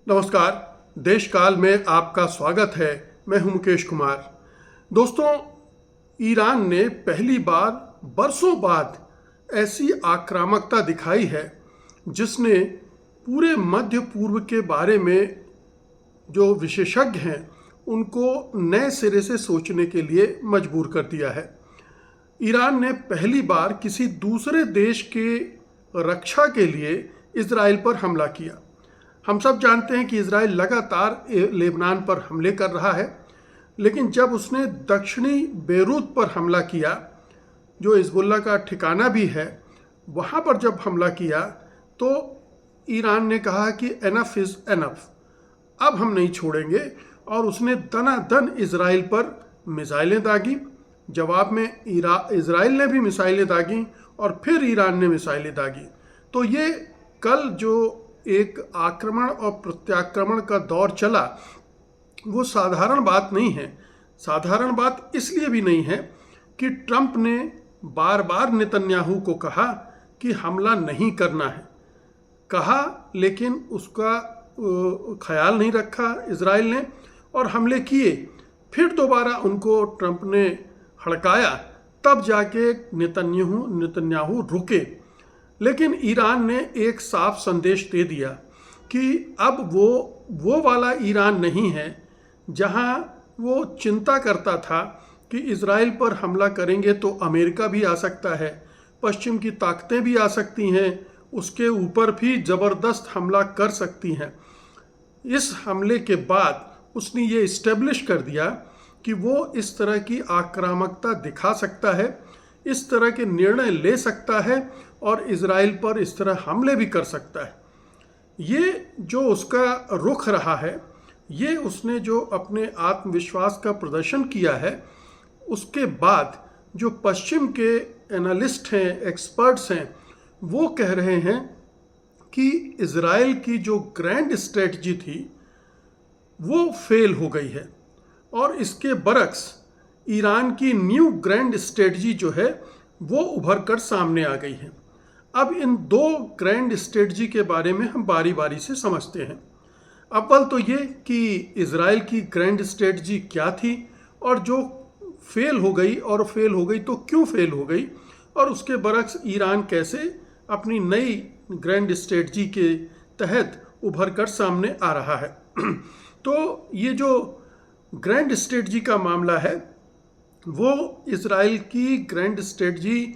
नमस्कार। देश काल में आपका स्वागत है। मैं हूं मुकेश कुमार। दोस्तों, ईरान ने पहली बार बरसों बाद ऐसी आक्रामकता दिखाई है जिसने पूरे मध्य पूर्व के बारे में जो विशेषज्ञ हैं उनको नए सिरे से सोचने के लिए मजबूर कर दिया है। ईरान ने पहली बार किसी दूसरे देश के रक्षा के लिए इजराइल पर हमला किया। हम सब जानते हैं कि इजराइल लगातार लेबनान पर हमले कर रहा है, लेकिन जब उसने दक्षिणी बेरूत पर हमला किया, जो हिजबुल्लाह का ठिकाना भी है, वहाँ पर जब हमला किया तो ईरान ने कहा कि एनफ इज़ एनफ, अब हम नहीं छोड़ेंगे, और उसने दनादन इजराइल पर मिसाइलें दागी। जवाब में इजराइल ने भी मिसाइलें दागी और फिर ईरान ने मिसाइलें दागी। तो ये कल जो एक आक्रमण और प्रत्याक्रमण का दौर चला, वो साधारण बात नहीं है। साधारण बात इसलिए भी नहीं है कि ट्रंप ने बार बार नेतन्याहू को कहा कि हमला नहीं करना है, कहा, लेकिन उसका ख्याल नहीं रखा इजराइल ने और हमले किए। फिर दोबारा उनको ट्रंप ने हड़काया, तब जाके नेतन्याहू रुके। लेकिन ईरान ने एक साफ संदेश दे दिया कि अब वो वाला ईरान नहीं है जहां वो चिंता करता था कि इजराइल पर हमला करेंगे तो अमेरिका भी आ सकता है, पश्चिम की ताकतें भी आ सकती हैं, उसके ऊपर भी ज़बरदस्त हमला कर सकती हैं। इस हमले के बाद उसने ये इस्टेब्लिश कर दिया कि वो इस तरह की आक्रामकता दिखा सकता है, इस तरह के निर्णय ले सकता है और इजराइल पर इस तरह हमले भी कर सकता है। ये जो उसका रुख रहा है, ये उसने जो अपने आत्मविश्वास का प्रदर्शन किया है, उसके बाद जो पश्चिम के एनालिस्ट हैं, एक्सपर्ट्स हैं, वो कह रहे हैं कि इजराइल की जो ग्रैंड स्ट्रेटजी थी वो फेल हो गई है और इसके बरक्स ईरान की न्यू ग्रैंड स्ट्रेटजी जो है वो उभर कर सामने आ गई है। अब इन दो ग्रैंड स्ट्रेटजी के बारे में हम बारी बारी से समझते हैं। अव्वल तो ये कि इजराइल की ग्रैंड स्ट्रेटजी क्या थी और जो फेल हो गई, और फेल हो गई तो क्यों फेल हो गई, और उसके बरक्स ईरान कैसे अपनी नई ग्रैंड स्ट्रेटजी के तहत उभर कर सामने आ रहा है। तो ये जो ग्रैंड स्ट्रेटजी का मामला है, वो इजराइल की ग्रैंड स्ट्रेटजी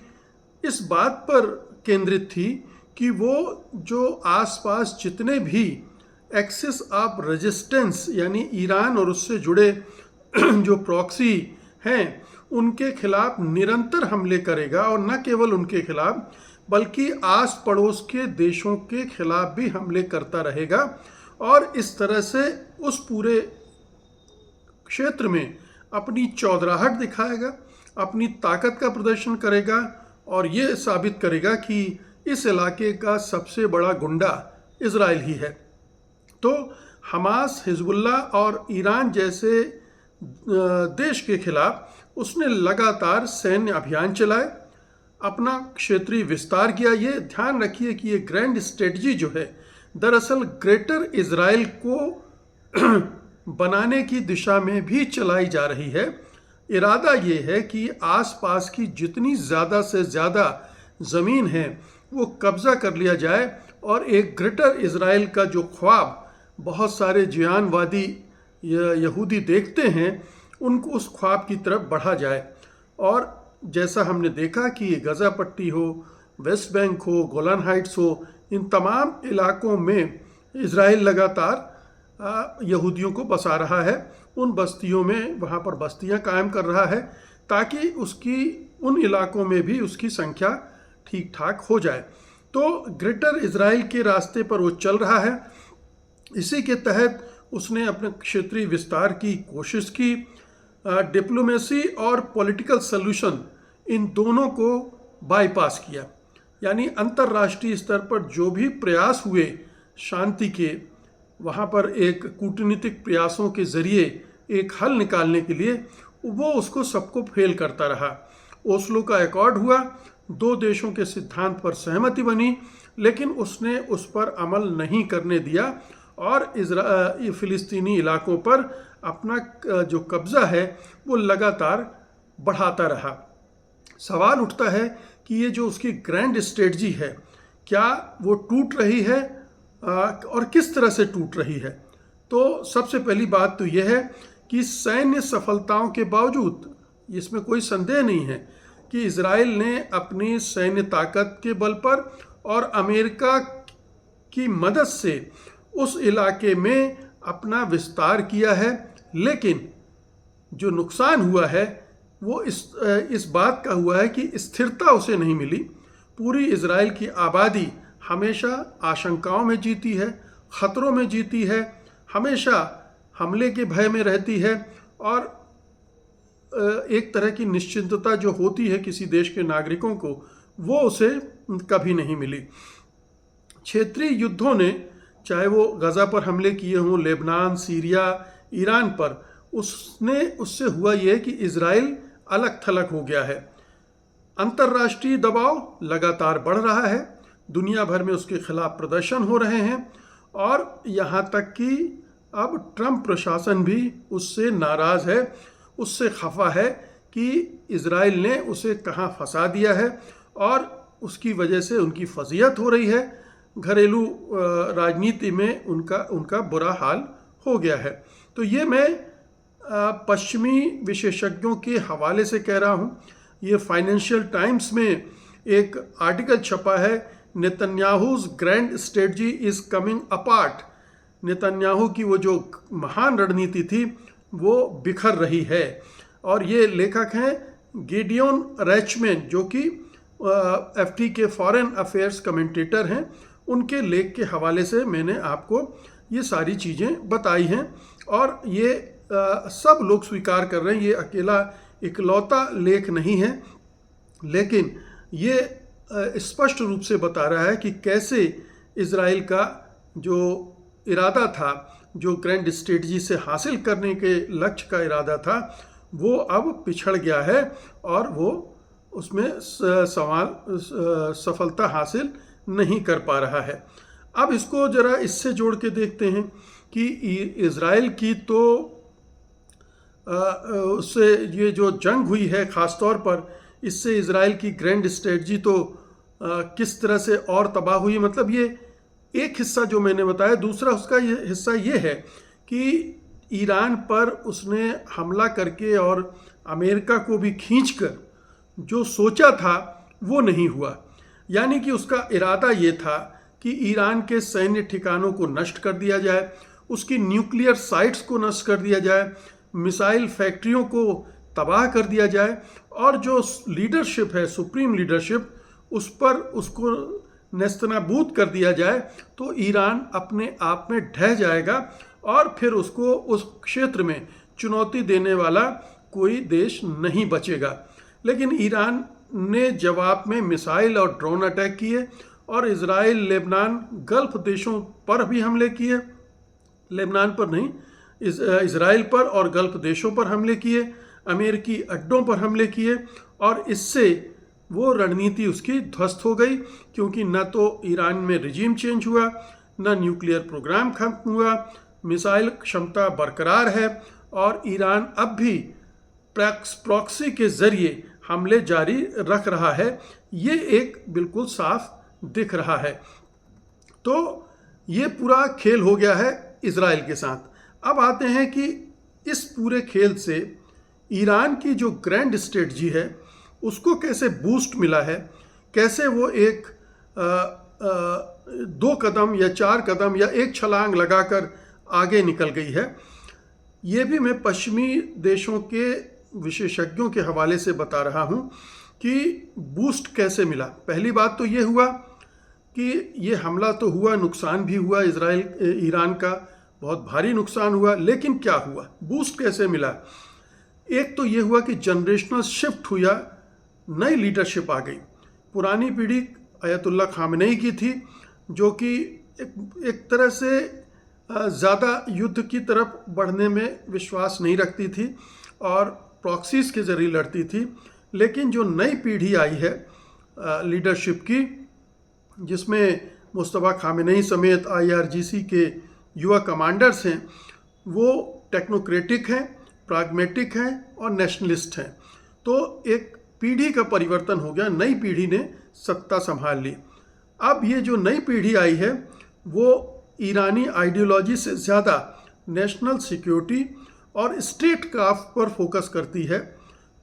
इस बात पर केंद्रित थी कि वो जो आसपास जितने भी एक्सिस ऑफ रेजिस्टेंस यानी ईरान और उससे जुड़े जो प्रॉक्सी हैं उनके खिलाफ निरंतर हमले करेगा, और न केवल उनके खिलाफ बल्कि आस पड़ोस के देशों के खिलाफ भी हमले करता रहेगा, और इस तरह से उस पूरे क्षेत्र में अपनी चौधराहट दिखाएगा, अपनी ताकत का प्रदर्शन करेगा और ये साबित करेगा कि इस इलाके का सबसे बड़ा गुंडा इजराइल ही है। तो हमास, हिजबुल्लाह और ईरान जैसे देश के खिलाफ उसने लगातार सैन्य अभियान चलाए, अपना क्षेत्रीय विस्तार किया। ये ध्यान रखिए कि ये ग्रैंड स्ट्रेटजी जो है दरअसल ग्रेटर इजराइल को बनाने की दिशा में भी चलाई जा रही है। इरादा ये है कि आसपास की जितनी ज़्यादा से ज़्यादा ज़मीन है वो कब्ज़ा कर लिया जाए और एक ग्रेटर इजराइल का जो ख्वाब बहुत सारे जियानवादी यहूदी देखते हैं, उनको उस ख्वाब की तरफ बढ़ा जाए। और जैसा हमने देखा कि गज़ा पट्टी हो, वेस्ट बैंक हो, गोलान हाइट्स हो, इन तमाम इलाकों में इजराइल लगातार यहूदियों को बसा रहा है। उन बस्तियों में वहाँ पर बस्तियाँ कायम कर रहा है ताकि उसकी उन इलाकों में भी उसकी संख्या ठीक ठाक हो जाए। तो ग्रेटर इजराइल के रास्ते पर वो चल रहा है। इसी के तहत उसने अपने क्षेत्रीय विस्तार की कोशिश की। डिप्लोमेसी और पॉलिटिकल सॉल्यूशन, इन दोनों को बाईपास किया। यानी अंतर्राष्ट्रीय स्तर पर जो भी प्रयास हुए शांति के, वहाँ पर एक कूटनीतिक प्रयासों के जरिए एक हल निकालने के लिए, वो उसको सबको फेल करता रहा। ओस्लो का एकॉर्ड हुआ, दो देशों के सिद्धांत पर सहमति बनी, लेकिन उसने उस पर अमल नहीं करने दिया और फ़िलिस्तीनी इलाकों पर अपना जो कब्ज़ा है वो लगातार बढ़ाता रहा। सवाल उठता है कि ये जो उसकी ग्रैंड स्ट्रेटजी है, क्या वो टूट रही है और किस तरह से टूट रही है। तो सबसे पहली बात तो यह है कि सैन्य सफलताओं के बावजूद, इसमें कोई संदेह नहीं है कि इजराइल ने अपनी सैन्य ताकत के बल पर और अमेरिका की मदद से उस इलाके में अपना विस्तार किया है, लेकिन जो नुकसान हुआ है वो इस बात का हुआ है कि स्थिरता उसे नहीं मिली। पूरी इजराइल की आबादी हमेशा आशंकाओं में जीती है, ख़तरों में जीती है, हमेशा हमले के भय में रहती है और एक तरह की निश्चिंतता जो होती है किसी देश के नागरिकों को, वो उसे कभी नहीं मिली। क्षेत्रीय युद्धों ने, चाहे वो गज़ा पर हमले किए हों, लेबनान, सीरिया, ईरान पर, उससे हुआ यह कि इजराइल अलग थलग हो गया है। अंतर्राष्ट्रीय दबाव लगातार बढ़ रहा है, दुनिया भर में उसके खिलाफ प्रदर्शन हो रहे हैं और यहाँ तक कि अब ट्रंप प्रशासन भी उससे नाराज़ है, उससे खफा है कि इजराइल ने उसे कहाँ फंसा दिया है और उसकी वजह से उनकी फजीहत हो रही है। घरेलू राजनीति में उनका बुरा हाल हो गया है। तो ये मैं पश्चिमी विशेषज्ञों के हवाले से कह रहा हूँ। ये फाइनेंशियल टाइम्स में एक आर्टिकल छपा है, Netanyahu's grand strategy is coming apart. Netanyahu की वो जो महान रणनीति थी वो बिखर रही है। और ये लेखक हैं गिडियोन रैचमैन, जो कि एफटी के फॉरेन अफेयर्स कमेंटेटर हैं। उनके लेख के हवाले से मैंने आपको ये सारी चीज़ें बताई हैं और ये सब लोग स्वीकार कर रहे हैं, ये अकेला इकलौता लेख नहीं है, लेकिन ये स्पष्ट रूप से बता रहा है कि कैसे इजराइल का जो इरादा था, जो ग्रैंड स्ट्रेटजी से हासिल करने के लक्ष्य का इरादा था, वो अब पिछड़ गया है और वो उसमें सफलता हासिल नहीं कर पा रहा है। अब इसको ज़रा इससे जोड़ के देखते हैं कि इजराइल की तो उससे ये जो जंग हुई है ख़ास तौर पर, इससे इजराइल की ग्रैंड स्ट्रेटजी तो किस तरह से और तबाह हुई। मतलब ये एक हिस्सा जो मैंने बताया, दूसरा उसका हिस्सा ये है कि ईरान पर उसने हमला करके और अमेरिका को भी खींचकर जो सोचा था वो नहीं हुआ। यानी कि उसका इरादा ये था कि ईरान के सैन्य ठिकानों को नष्ट कर दिया जाए, उसकी न्यूक्लियर साइट्स को नष्ट कर दिया जाए, मिसाइल फैक्ट्रियों को तबाह कर दिया जाए और जो लीडरशिप है, सुप्रीम लीडरशिप, उस पर उसको नेस्तनाबूद कर दिया जाए तो ईरान अपने आप में ढह जाएगा और फिर उसको उस क्षेत्र में चुनौती देने वाला कोई देश नहीं बचेगा। लेकिन ईरान ने जवाब में मिसाइल और ड्रोन अटैक किए और इजराइल, लेबनान, गल्फ देशों पर भी हमले किए। लेबनान पर नहीं, इजराइल पर और गल्फ देशों पर हमले किए, अमेरिकी अड्डों पर हमले किए और इससे वो रणनीति उसकी ध्वस्त हो गई, क्योंकि न तो ईरान में रिजीम चेंज हुआ, न न्यूक्लियर प्रोग्राम खत्म हुआ, मिसाइल क्षमता बरकरार है और ईरान अब भी प्रॉक्सी के जरिए हमले जारी रख रहा है। ये एक बिल्कुल साफ दिख रहा है। तो ये पूरा खेल हो गया है इजराइल के साथ। अब आते हैं कि इस पूरे खेल से ईरान की जो ग्रैंड स्ट्रेटजी है उसको कैसे बूस्ट मिला है, कैसे वो एक 2 कदम या 4 कदम या एक छलांग लगाकर आगे निकल गई है। ये भी मैं पश्चिमी देशों के विशेषज्ञों के हवाले से बता रहा हूँ कि बूस्ट कैसे मिला। पहली बात तो ये हुआ कि ये हमला तो हुआ, नुकसान भी हुआ, ईरान का बहुत भारी नुकसान हुआ, लेकिन क्या हुआ, बूस्ट कैसे मिला। एक तो ये हुआ कि जनरेशनल शिफ्ट हुआ, नई लीडरशिप आ गई। पुरानी पीढ़ी अयतुल्ला खामनेई की थी, जो कि एक तरह से ज़्यादा युद्ध की तरफ बढ़ने में विश्वास नहीं रखती थी और प्रॉक्सीज के जरिए लड़ती थी। लेकिन जो नई पीढ़ी आई है लीडरशिप की, जिसमें मुस्तफ़ा खामनेई समेत IRGC के युवा कमांडर्स हैं वो टेक्नोक्रेटिक हैं, प्राग्मेटिक हैं और नेशनलिस्ट हैं। तो एक पीढ़ी का परिवर्तन हो गया, नई पीढ़ी ने सत्ता संभाल ली। अब ये जो नई पीढ़ी आई है वो ईरानी आइडियोलॉजी से ज़्यादा नेशनल सिक्योरिटी और स्टेट क्राफ्ट पर फोकस करती है।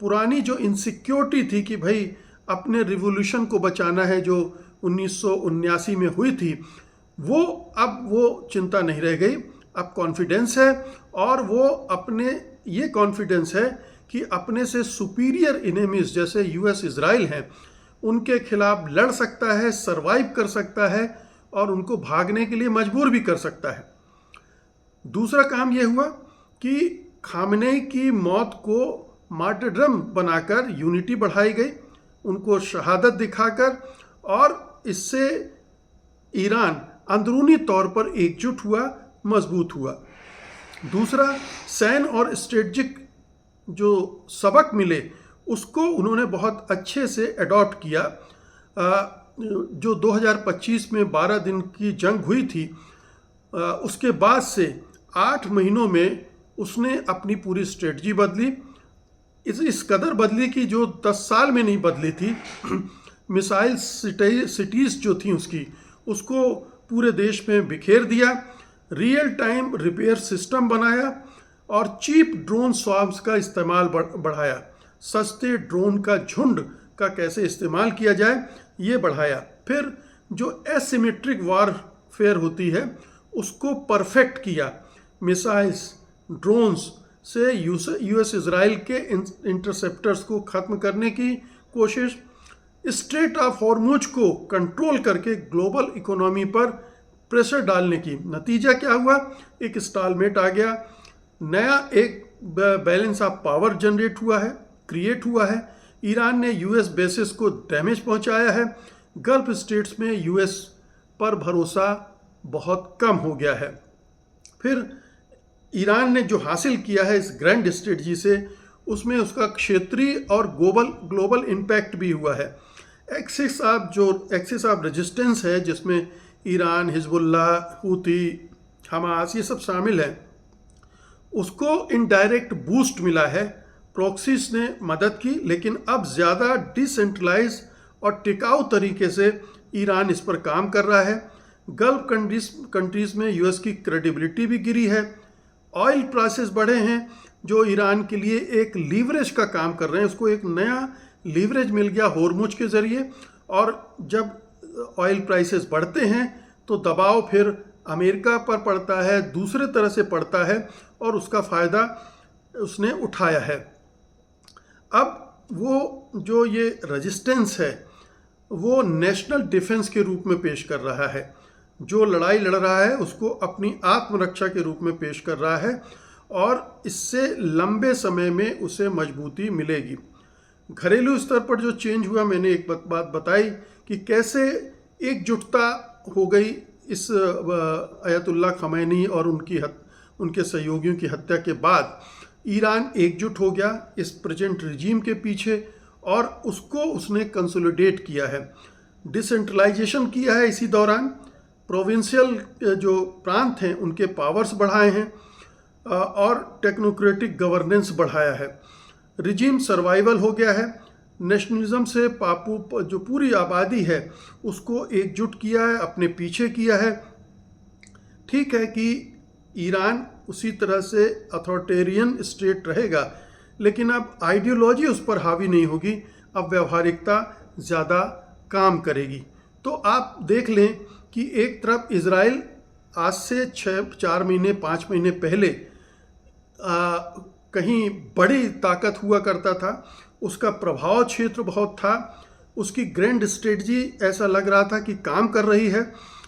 पुरानी जो इनसिक्योरिटी थी कि भाई अपने रिवॉल्यूशन को बचाना है जो 1979 में हुई थी, वो चिंता नहीं रह गई। अब कॉन्फिडेंस है और वो अपने ये कॉन्फिडेंस है कि अपने से सुपीरियर इनेमीज जैसे यूएस इजराइल हैं उनके खिलाफ लड़ सकता है, सरवाइव कर सकता है और उनको भागने के लिए मजबूर भी कर सकता है। दूसरा काम यह हुआ कि खामनेई की मौत को मार्टरडम बनाकर यूनिटी बढ़ाई गई, उनको शहादत दिखाकर, और इससे ईरान अंदरूनी तौर पर एकजुट हुआ, मजबूत हुआ। दूसरा, सैन्य और स्ट्रेटजिक जो सबक मिले उसको उन्होंने बहुत अच्छे से अडॉप्ट किया। जो 2025 में 12 दिन की जंग हुई थी, उसके बाद से 8 महीनों में उसने अपनी पूरी स्ट्रेटजी बदली। इस कदर बदली कि जो 10 साल में नहीं बदली थी। मिसाइल सिटीज़ जो थी उसको पूरे देश में बिखेर दिया, रियल टाइम रिपेयर सिस्टम बनाया और चीप ड्रोन स्वार्म्स का इस्तेमाल बढ़ाया। सस्ते ड्रोन का झुंड का कैसे इस्तेमाल किया जाए ये बढ़ाया। फिर जो एसिमेट्रिक वारफेयर होती है उसको परफेक्ट किया। मिसाइल्स, ड्रोन्स से यूएस इजराइल के इंटरसेप्टर्स को ख़त्म करने की कोशिश, स्ट्रेट ऑफ हॉर्मुज को कंट्रोल करके ग्लोबल इकोनॉमी पर प्रेशर डालने की। नतीजा क्या हुआ? एक स्टालमेट आ गया, नया एक बैलेंस ऑफ पावर जनरेट हुआ है, क्रिएट हुआ है। ईरान ने यूएस बेसिस को डैमेज पहुंचाया है। गल्फ स्टेट्स में यूएस पर भरोसा बहुत कम हो गया है। फिर ईरान ने जो हासिल किया है इस ग्रैंड स्ट्रेटजी से, उसमें उसका क्षेत्रीय और ग्लोबल इम्पैक्ट भी हुआ है। एक्सिस ऑफ रेजिस्टेंस है जिसमें ईरान, हिजबुल्लाह, हूती, हमास ये सब शामिल हैं, उसको इनडायरेक्ट बूस्ट मिला है। प्रॉक्सीज ने मदद की, लेकिन अब ज़्यादा डिसेंट्रलाइज और टिकाऊ तरीके से ईरान इस पर काम कर रहा है। गल्फ कंट्रीज में यूएस की क्रेडिबिलिटी भी गिरी है। ऑयल प्राइसेस बढ़े हैं जो ईरान के लिए एक लीवरेज का काम कर रहे हैं। उसको एक नया लीवरेज मिल गया हॉर्मुज के ज़रिए, और जब ऑयल प्राइसेस बढ़ते हैं तो दबाव फिर अमेरिका पर पड़ता है, दूसरे तरह से पड़ता है, और उसका फ़ायदा उसने उठाया है। अब वो जो ये रेजिस्टेंस है वो नेशनल डिफेंस के रूप में पेश कर रहा है। जो लड़ाई लड़ रहा है उसको अपनी आत्मरक्षा के रूप में पेश कर रहा है, और इससे लंबे समय में उसे मजबूती मिलेगी। घरेलू स्तर पर जो चेंज हुआ, मैंने एक बात बताई कि कैसे एकजुटता हो गई इस अयतुल्ला खमैनी और उनके सहयोगियों की हत्या के बाद। ईरान एकजुट हो गया इस प्रेजेंट रिजीम के पीछे, और उसको उसने कंसोलिडेट किया है, डिसेंट्रलाइजेशन किया है। इसी दौरान प्रोविंशियल जो प्रांत हैं उनके पावर्स बढ़ाए हैं, और टेक्नोक्रेटिक गवर्नेंस बढ़ाया है। रिजीम सर्वाइवल हो गया है। नेशनलिज्म से पापू जो पूरी आबादी है उसको एकजुट किया है, अपने पीछे किया है। ठीक है कि ईरान उसी तरह से अथॉरिटेरियन स्टेट रहेगा, लेकिन अब आइडियोलॉजी उस पर हावी नहीं होगी, अब व्यवहारिकता ज़्यादा काम करेगी। तो आप देख लें कि एक तरफ इजराइल आज से 4 महीने 5 महीने पहले कहीं बड़ी ताकत हुआ करता था, उसका प्रभाव क्षेत्र बहुत था, उसकी ग्रैंड स्ट्रेटजी ऐसा लग रहा था कि काम कर रही है।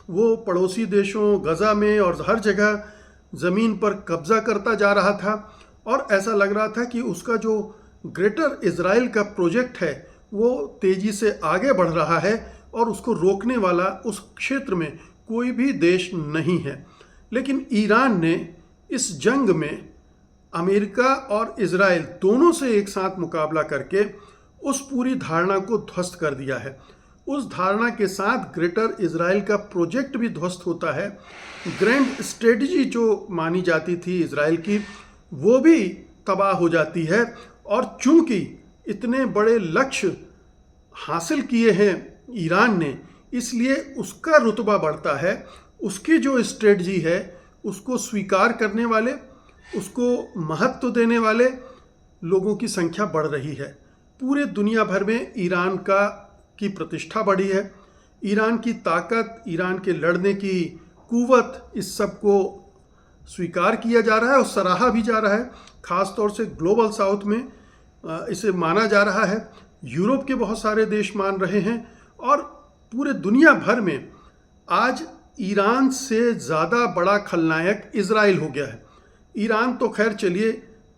वो पड़ोसी देशों, गज़ा में और हर जगह ज़मीन पर कब्ज़ा करता जा रहा था, और ऐसा लग रहा था कि उसका जो ग्रेटर इजराइल का प्रोजेक्ट है वो तेज़ी से आगे बढ़ रहा है, और उसको रोकने वाला उस क्षेत्र में कोई भी देश नहीं है। लेकिन ईरान ने इस जंग में अमेरिका और इजराइल दोनों से एक साथ मुकाबला करके उस पूरी धारणा को ध्वस्त कर दिया है। उस धारणा के साथ ग्रेटर इजराइल का प्रोजेक्ट भी ध्वस्त होता है। ग्रैंड स्ट्रेटजी जो मानी जाती थी इजराइल की, वो भी तबाह हो जाती है। और चूंकि इतने बड़े लक्ष्य हासिल किए हैं ईरान ने, इसलिए उसका रुतबा बढ़ता है। उसकी जो स्ट्रेटजी है उसको स्वीकार करने वाले, उसको महत्व देने वाले लोगों की संख्या बढ़ रही है। पूरे दुनिया भर में ईरान की प्रतिष्ठा बढ़ी है। ईरान की ताकत, ईरान के लड़ने की कुव्वत, इस सब को स्वीकार किया जा रहा है और सराहा भी जा रहा है। ख़ास तौर से ग्लोबल साउथ में इसे माना जा रहा है। यूरोप के बहुत सारे देश मान रहे हैं और पूरे दुनिया भर में आज ईरान से ज़्यादा बड़ा खलनायक इजराइल हो गया है। ईरान तो खैर चलिए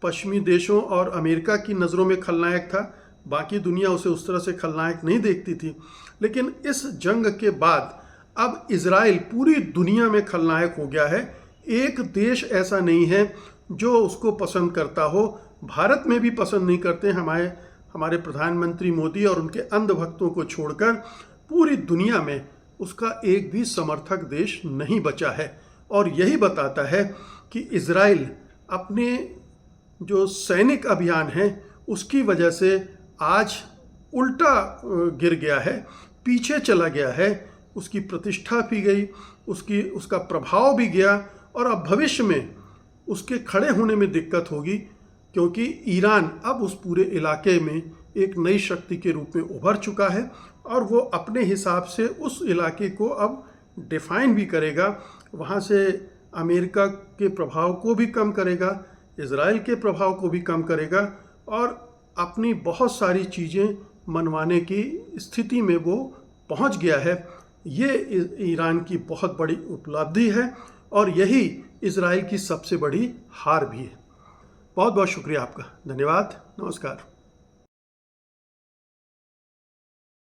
पश्चिमी देशों और अमेरिका की नज़रों में खलनायक था, बाकी दुनिया उसे उस तरह से खलनायक नहीं देखती थी। लेकिन इस जंग के बाद अब इजराइल पूरी दुनिया में खलनायक हो गया है। एक देश ऐसा नहीं है जो उसको पसंद करता हो। भारत में भी पसंद नहीं करते हमारे प्रधानमंत्री मोदी और उनके अंधभक्तों को छोड़कर। पूरी दुनिया में उसका एक भी समर्थक देश नहीं बचा है। और यही बताता है कि इजराइल अपने जो सैनिक अभियान है उसकी वजह से आज उल्टा गिर गया है, पीछे चला गया है। उसकी प्रतिष्ठा भी गई, उसका प्रभाव भी गया और अब भविष्य में उसके खड़े होने में दिक्कत होगी, क्योंकि ईरान अब उस पूरे इलाके में एक नई शक्ति के रूप में उभर चुका है और वो अपने हिसाब से उस इलाके को अब डिफाइन भी करेगा। वहाँ से अमेरिका के प्रभाव को भी कम करेगा, इजराइल के प्रभाव को भी कम करेगा और अपनी बहुत सारी चीज़ें मनवाने की स्थिति में वो पहुँच गया है। ये ईरान की बहुत बड़ी उपलब्धि है और यही इजराइल की सबसे बड़ी हार भी है। बहुत बहुत शुक्रिया आपका। धन्यवाद। नमस्कार।